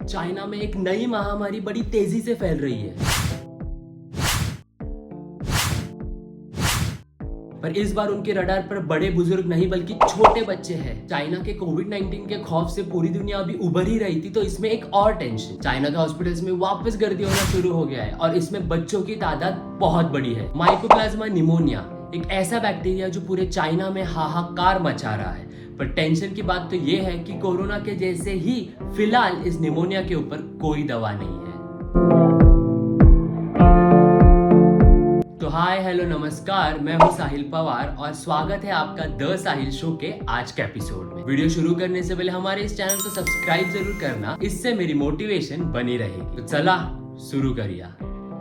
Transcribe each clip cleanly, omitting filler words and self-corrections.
China में एक नई महामारी बड़ी तेजी से फैल रही है, पर इस बार उनके रडार पर बड़े बुजुर्ग नहीं बल्कि छोटे बच्चे हैं। चाइना के कोविड-19 के खौफ से पूरी दुनिया अभी उभर ही रही थी, तो इसमें एक और टेंशन। चाइना के हॉस्पिटल्स में वापस गर्दी होना शुरू हो गया है और इसमें बच्चों की तादाद बहुत बड़ी है। माइकोप्लाज्मा निमोनिया एक ऐसा बैक्टीरिया जो पूरे चाइना में हाहाकार मचा रहा है। पर टेंशन की बात तो ये है कि कोरोना के जैसे ही फिलहाल इस निमोनिया के ऊपर कोई दवा नहीं है। तो हाय हेलो नमस्कार, मैं हूं साहिल पवार और स्वागत है आपका द साहिल शो के आज के एपिसोड में। वीडियो शुरू करने से पहले हमारे इस चैनल को सब्सक्राइब जरूर करना, इससे मेरी मोटिवेशन बनी रहेगी। तो चला शुरू करिए।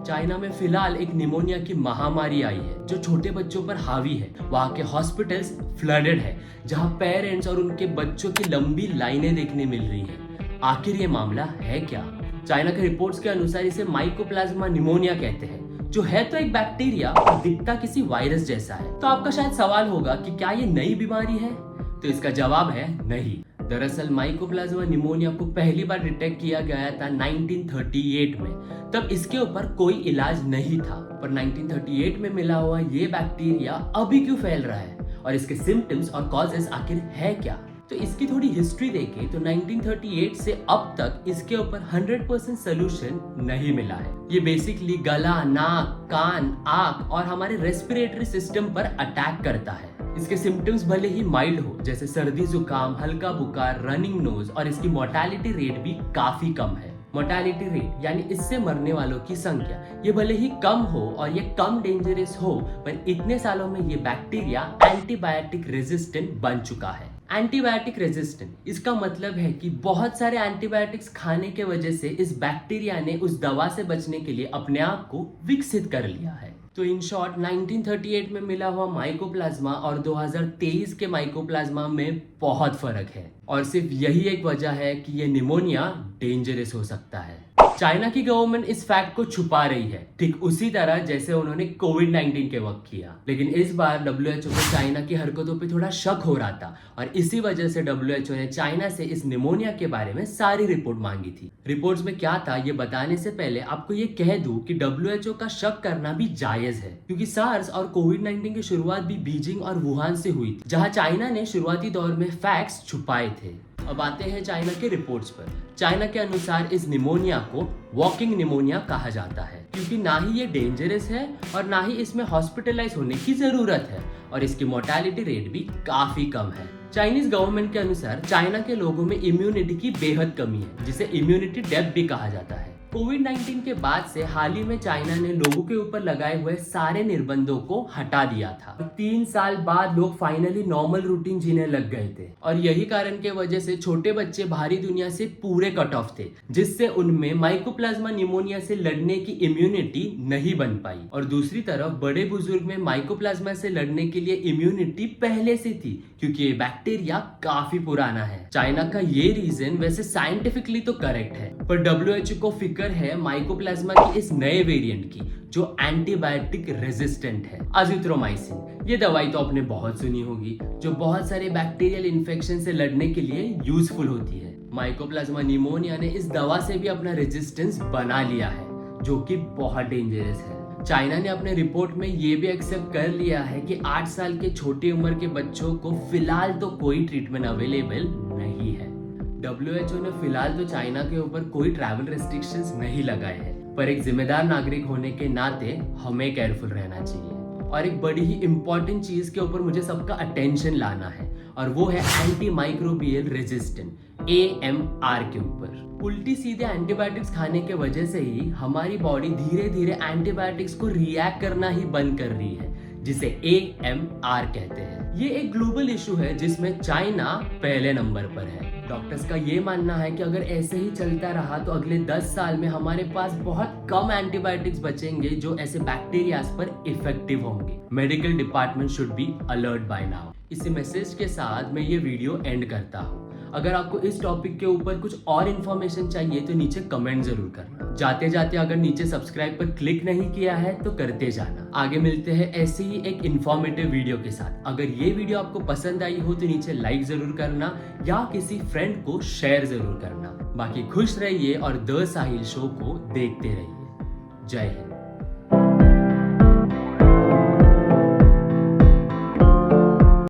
चाइना में फिलहाल एक निमोनिया की महामारी आई है जो छोटे बच्चों पर हावी है। वहाँ के हॉस्पिटल्स फ्लडेड है, जहाँ पेरेंट्स और उनके बच्चों की लंबी लाइनें देखने मिल रही है। आखिर ये मामला है क्या? चाइना के रिपोर्ट्स के अनुसार इसे माइकोप्लाज्मा निमोनिया कहते हैं, जो है तो एक बैक्टीरिया और दिखता किसी वायरस जैसा है। तो आपका शायद सवाल होगा कि क्या ये नई बीमारी है? तो इसका जवाब है नहीं। दरअसल माइकोप्लाज्मा निमोनिया को पहली बार डिटेक्ट किया गया था 1938 में। तब इसके ऊपर कोई इलाज नहीं था, पर 1938 में मिला हुआ ये बैक्टीरिया अभी क्यों फैल रहा है और इसके सिम्टम्स और कॉजेस आखिर है क्या? तो इसकी थोड़ी हिस्ट्री देखें तो 1938 से अब तक इसके ऊपर 100% सोल्यूशन नहीं मिला है। ये बेसिकली गला, नाक, कान, आंख और हमारे रेस्पिरेटरी सिस्टम पर अटैक करता है। इसके सिम्टम्स भले ही माइल्ड हो, जैसे सर्दी, जुकाम, हल्का बुखार, रनिंग नोज, और इसकी मोर्टेलिटी रेट भी काफी कम है। मोर्टेलिटी रेट यानी इससे मरने वालों की संख्या, ये भले ही कम हो और ये कम डेंजरस हो, पर इतने सालों में ये बैक्टीरिया एंटीबायोटिक रेजिस्टेंट बन चुका है। एंटीबायोटिक रेजिस्टेंट इसका मतलब है कि बहुत सारे एंटीबायोटिक्स खाने के वजह से इस बैक्टीरिया ने उस दवा से बचने के लिए अपने आप को विकसित कर लिया है। तो इन शॉर्ट 1938 में मिला हुआ माइकोप्लाज्मा और 2023 के माइकोप्लाज्मा में बहुत फर्क है, और सिर्फ यही एक वजह है कि ये निमोनिया डेंजरस हो सकता है। चाइना की गवर्नमेंट इस फैक्ट को छुपा रही है, ठीक उसी तरह जैसे उन्होंने कोविड-19 के वक्त किया। लेकिन इस बार WHO को चाइना की हरकतों पे थोड़ा शक हो रहा था, और इसी वजह से WHO ने चाइना से इस निमोनिया के बारे में सारी रिपोर्ट मांगी थी। रिपोर्ट्स में क्या था ये बताने से पहले आपको ये कह दूं कि WHO का शक करना भी जायज है, क्योंकि सार्स और कोविड-19 की शुरुआत भी बीजिंग और वुहान से हुई थी, जहाँ चाइना ने शुरुआती दौर में फैक्ट्स छुपाए थे। अब आते हैं चाइना के रिपोर्ट्स पर। चाइना के अनुसार इस निमोनिया को वॉकिंग निमोनिया कहा जाता है, क्योंकि ना ही ये डेंजरस है और ना ही इसमें हॉस्पिटलाइज होने की जरूरत है, और इसकी मोर्टेलिटी रेट भी काफी कम है। चाइनीज गवर्नमेंट के अनुसार चाइना के लोगों में इम्यूनिटी की बेहद कमी है, जिसे इम्यूनिटी डेप्थ भी कहा जाता है। कोविड-19 के बाद से हाल ही में चाइना ने लोगों के ऊपर लगाए हुए सारे निर्बंधों को हटा दिया था। 3 साल बाद लोग फाइनली नॉर्मल रूटीन जीने लग गए थे, और यही कारण के वजह से छोटे बच्चे बाहरी दुनिया से पूरे कट ऑफ थे, जिससे उनमें माइकोप्लाज्मा निमोनिया से लड़ने की इम्यूनिटी नहीं बन पाई। और दूसरी तरफ बड़े बुजुर्ग में माइकोप्लाज्मा से लड़ने के लिए इम्यूनिटी पहले से थी, क्योंकि ये बैक्टीरिया काफी पुराना है। चाइना का ये रीजन वैसे साइंटिफिकली तो करेक्ट है, पर WHO को फिक्र है माइकोप्लाज्मा की इस नए वेरिएंट की, जो एंटीबायोटिक रेजिस्टेंट है, अजिथ्रोमाइसिन। ये दवाई तो आपने बहुत सुनी होगी, जो बहुत सारे बैक्टीरियल इन्फेक्शन से लड़ने के लिए यूजफुल होती है। माइकोप्लाज्मा निमोनिया ने इस दवा से भी अपना रेजिस्टेंस बना लिया है, जो कि बहुत डेंजरस है। चाइना ने अपने रिपोर्ट में ये भी एक्सेप्ट कर लिया है कि 8 साल के छोटी उम्र के बच्चों को फिलहाल तो कोई ट्रीटमेंट अवेलेबल नहीं है। WHO ने फिलहाल तो चाइना के ऊपर कोई ट्रैवल रेस्ट्रिक्शंस नहीं लगाए हैं, पर एक जिम्मेदार नागरिक होने के नाते हमें केयरफुल रहना चाहिए। और एक बड़ी ही इंपॉर्टेंट चीज के ऊपर मुझे सबका अटेंशन लाना है, और वो है एंटी माइक्रोबियल रेजिस्टेंट AMR के ऊपर। उल्टी सीधे एंटीबायोटिक्स खाने के वजह से ही हमारी बॉडी धीरे धीरे एंटीबायोटिक्स को रिएक्ट करना ही बंद कर रही है, जिसे AMR कहते हैं। ये एक ग्लोबल इशू है जिसमें चाइना पहले नंबर पर है। डॉक्टर्स का ये मानना है कि अगर ऐसे ही चलता रहा तो अगले 10 साल में हमारे पास बहुत कम एंटीबायोटिक्स बचेंगे जो ऐसे बैक्टीरियाज पर इफेक्टिव होंगे। Medical department should be alert by now. इसी मैसेज के साथ मैं ये वीडियो एंड करता हूँ। अगर आपको इस टॉपिक के ऊपर कुछ और इन्फॉर्मेशन चाहिए तो नीचे कमेंट जरूर करना। जाते जाते अगर नीचे सब्सक्राइब पर क्लिक नहीं किया है तो करते जाना। आगे मिलते हैं ऐसे ही एक इन्फॉर्मेटिव वीडियो के साथ। अगर ये वीडियो आपको पसंद आई हो तो नीचे लाइक जरूर करना या किसी फ्रेंड को शेयर जरूर करना। बाकी खुश रहिए और द साहिल शो को देखते रहिए। जय हिंद।